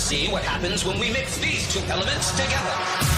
see what happens when we mix these two elements together.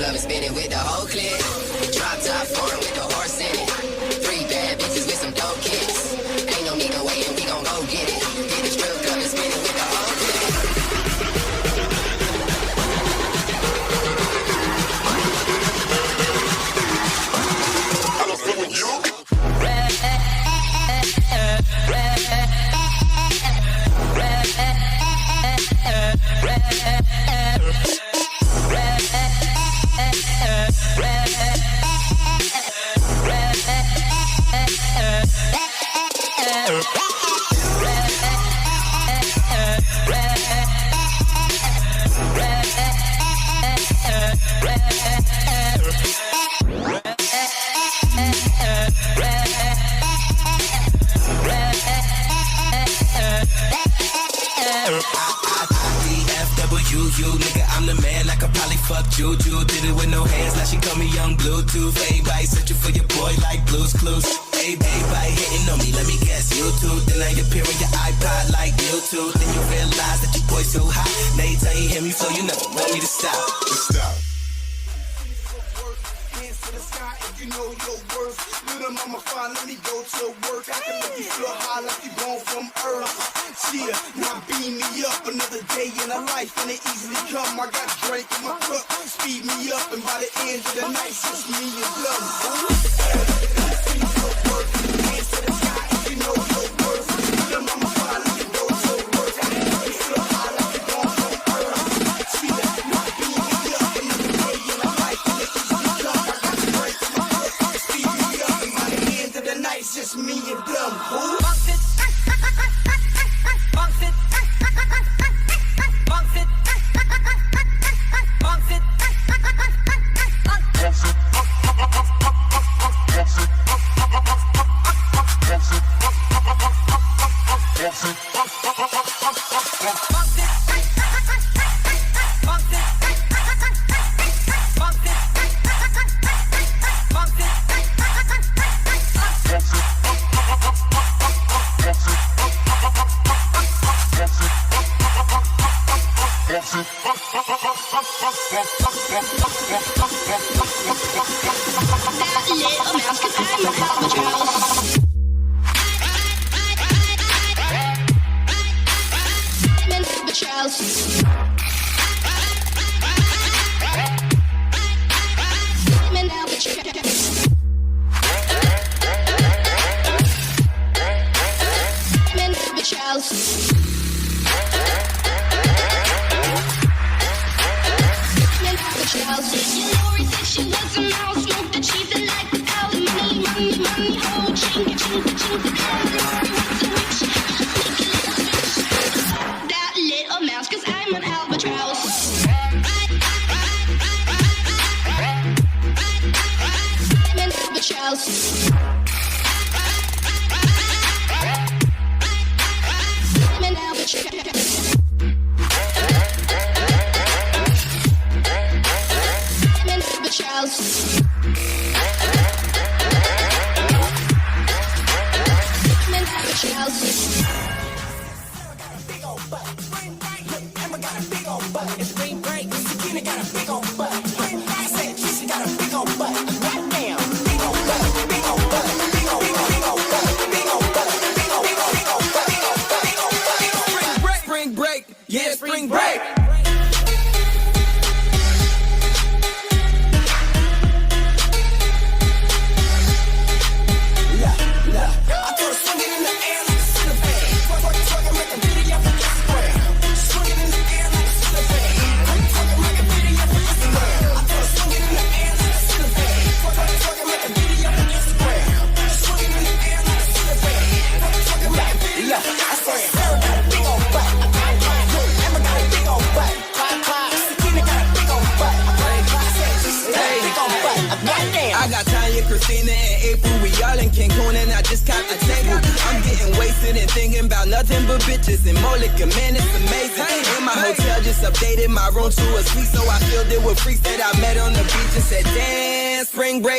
club and spinning with the whole clique. Drop top foreign with the horse in it. 3 bad bitches with some dope kicks. Ain't no need to wait and we gon' go get it. Hit the strip club and spinning with the whole clique. I don't fuck with you. Nigga, I'm the man, I could probably fuck Juju. Did it with no hands, now she call me young Bluetooth. Everybody searching for your boy like Blue's Clues. Everybody hitting on me, let me guess, YouTube. Then I appear on your iPod like YouTube. Then you realize that your boy so hot. Now you tell you hear me, so you never want me to stop. Stop. Hands to the sky if you know your worth. Little mama fine, let me go to work. I can make you feel high like you born from Earth. Yeah, now beam me up, another day in a life, and it easily come. I got a drink in my cup, speed me up, and by the end of the night, it's me and love. Hands to the sky if you know your worth. Little mama fine, let me go to work. I can make you feel high like you born from Earth. Yeah, now beam me up, another day in a life, and it easily come. I got a drink in my cup, speed me up, and by the end of the night, it's just me and them.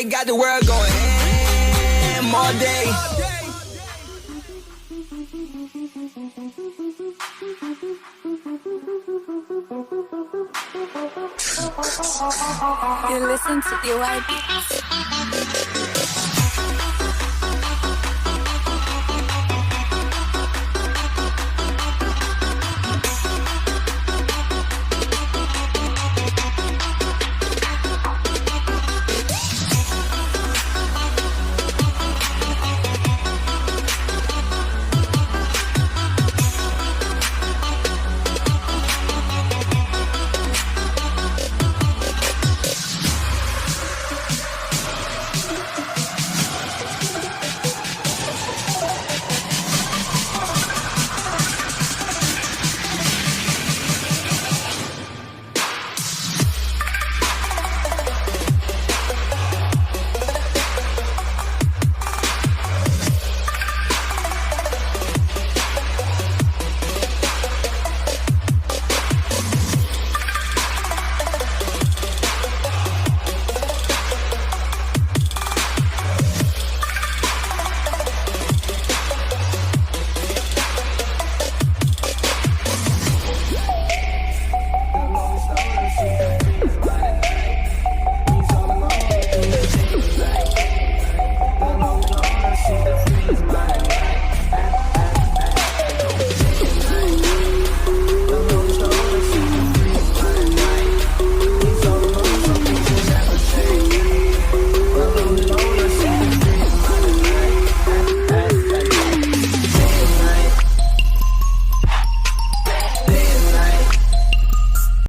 Got the world going ham all day. You listen to the white beats.